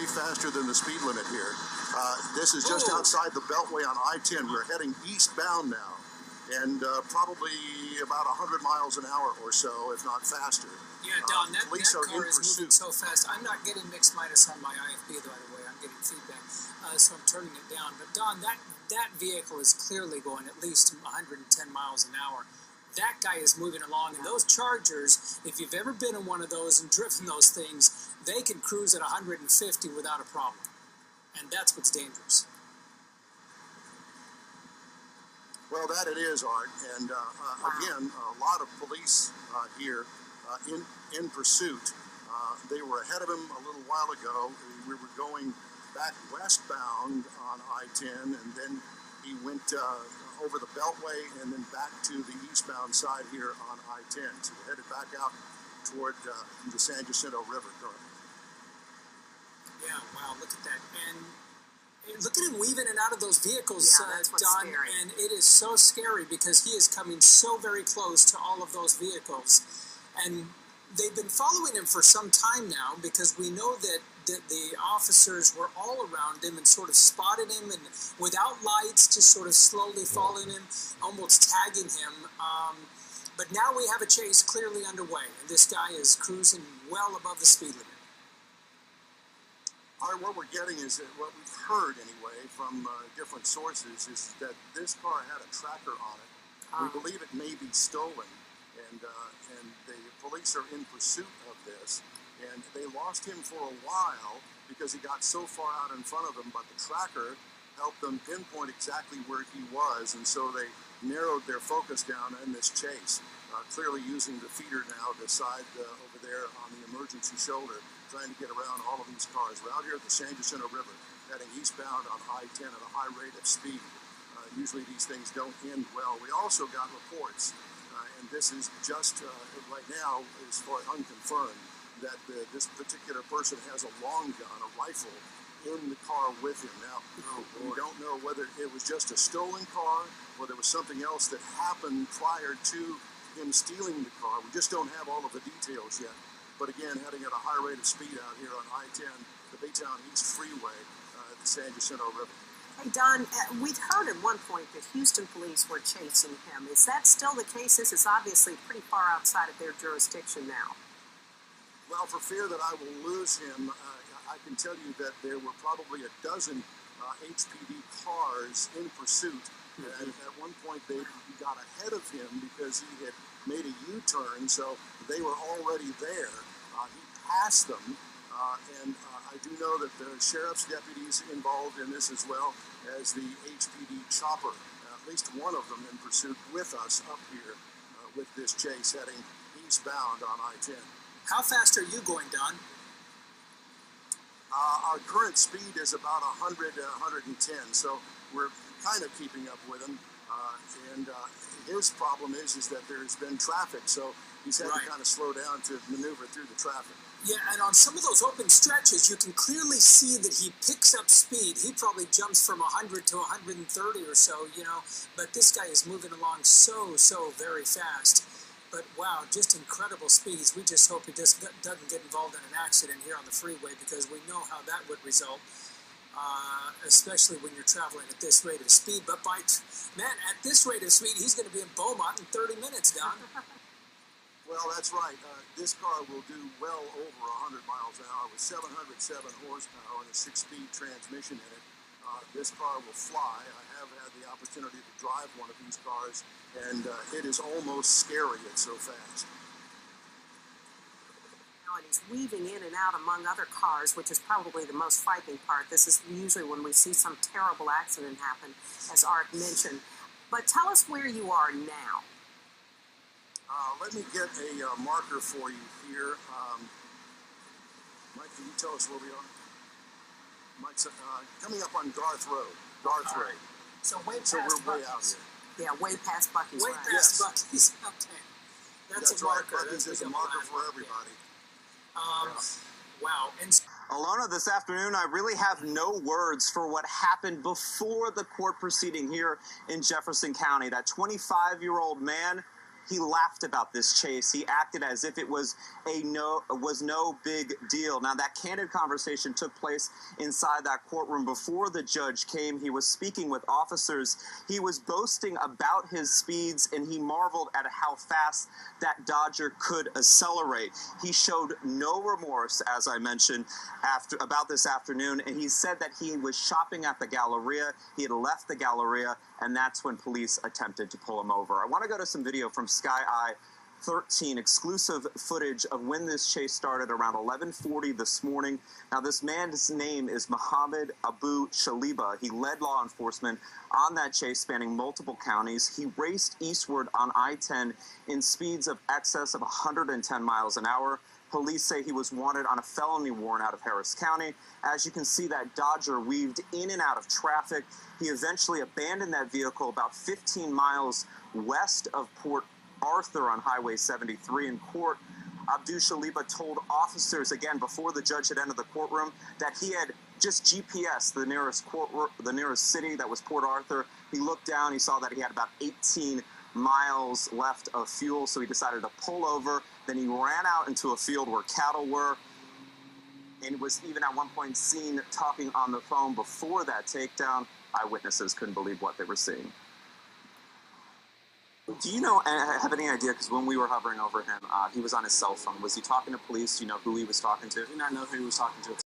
Faster than the speed limit here. This is just outside the Beltway on I-10. We're heading eastbound now, and probably about 100 miles an hour or so, if not faster. Yeah, Don, that car is moving so fast. I'm not getting mixed minus on my IFB, by the way. I'm getting feedback, so I'm turning it down. But Don, that vehicle is clearly going at least 110 miles an hour. That guy is moving along, and those Chargers, if you've ever been in one of those and driven those things, they can cruise at 150 without a problem, and that's what's dangerous. Well, that it is, Art, and again, a lot of police here in pursuit. They were ahead of him a little while ago. We were going back westbound on I-10, and then he went over the Beltway and then back to the eastbound side here on I-10. So we're headed back out toward the San Jacinto River currently. Yeah, wow, look at that. And look at him weaving in and out of those vehicles, Don. Scary. And it is so scary because he is coming so very close to all of those vehicles. And they've been following him for some time now because we know that the officers were all around him and sort of spotted him and without lights, just sort of slowly following him, almost tagging him. But now we have a chase clearly underway, and this guy is cruising well above the speed limit. What we're getting is that what we've heard anyway from different sources is that this car had a tracker on it. We believe it may be stolen, and the police are in pursuit of this. And they lost him for a while because he got so far out in front of them, but the tracker helped them pinpoint exactly where he was, and so they narrowed their focus down in this chase, clearly using the feeder now, the side over there on the emergency shoulder, trying to get around all of these cars. We're out here at the San Jacinto River, heading eastbound on I-10 at a high rate of speed. Usually these things don't end well. We also got reports, and this is just right now, as far as unconfirmed, that this particular person has a long gun, a rifle, in the car with him. Now, we don't know whether it was just a stolen car or there was something else that happened prior to him stealing the car. We just don't have all of the details yet. But again, heading at a high rate of speed out here on I-10, the Baytown East Freeway at the San Jacinto River. Hey, Don, we'd heard at one point that Houston police were chasing him. Is that still the case? This is obviously pretty far outside of their jurisdiction now. Well, for fear that I will lose him, I can tell you that there were probably a dozen HPD cars in pursuit. And at one point, they got ahead of him because he had made a U-turn, so they were already there. He passed them, and I do know that the sheriff's deputies involved in this as well as the HPD chopper, at least one of them in pursuit with us up here with this chase heading eastbound on I-10. How fast are you going, Don? Our current speed is about 100 to 110, so we're kind of keeping up with him. And his problem is that there's been traffic, so he's had to kind of slow down to maneuver through the traffic. Yeah, and on some of those open stretches, you can clearly see that he picks up speed. He probably jumps from 100 to 130 or so, you know, but this guy is moving along so very fast. But wow, just incredible speeds. We just hope he just doesn't get involved in an accident here on the freeway because we know how that would result, especially when you're traveling at this rate of speed. But man, at this rate of speed, he's going to be in Beaumont in 30 minutes, Don. Well, that's right. This car will do well over 100 miles an hour with 707 horsepower and a 6-speed transmission in it. This car will fly. I have had the opportunity to drive one of these cars, and it is almost scary. It's so fast. And he's weaving in and out among other cars, which is probably the most frightening part. This is usually when we see some terrible accident happen, as Art mentioned. But tell us where you are now. Let me get a marker for you here. Mike, can you tell us where we are? Mike's coming up on Garth Road. Garth Road. So way past we're way out here. Yeah, way past Buc-ee's. Way past Buc-ee's. Okay. That's a marker. Right. Buc-ee's is a marker for everybody. Wow. And Alona, this afternoon, I really have no words for what happened before the court proceeding here in Jefferson County. That 25-year-old man he laughed about this chase. He acted as if it was no big deal. Now, that candid conversation took place inside that courtroom before the judge came. He was speaking with officers. He was boasting about his speeds, and he marveled at how fast that Dodger could accelerate. He showed no remorse, as I mentioned, about this afternoon, and he said that he was shopping at the Galleria. He had left the Galleria, and that's when police attempted to pull him over. I want to go to some video from Sky Eye 13, exclusive footage of when this chase started around 11:40 this morning. Now, this man's name is Mohammed Abu Shaliba. He led law enforcement on that chase spanning multiple counties. He raced eastward on I-10 in speeds of excess of 110 miles an hour. Police say he was wanted on a felony warrant out of Harris County. As you can see, that Dodger weaved in and out of traffic. He eventually abandoned that vehicle about 15 miles west of Port Arthur on Highway 73 in court. Abdul Shaliba told officers, again, before the judge had entered the courtroom, that he had just GPS the nearest city, that was Port Arthur. He looked down, he saw that he had about 18 miles left of fuel, so he decided to pull over. Then he ran out into a field where cattle were, and was even at one point seen talking on the phone before that takedown. Eyewitnesses couldn't believe what they were seeing. Do you know, have any idea, because when we were hovering over him, he was on his cell phone. Was he talking to police? Do you know who he was talking to? I do not know who he was talking to.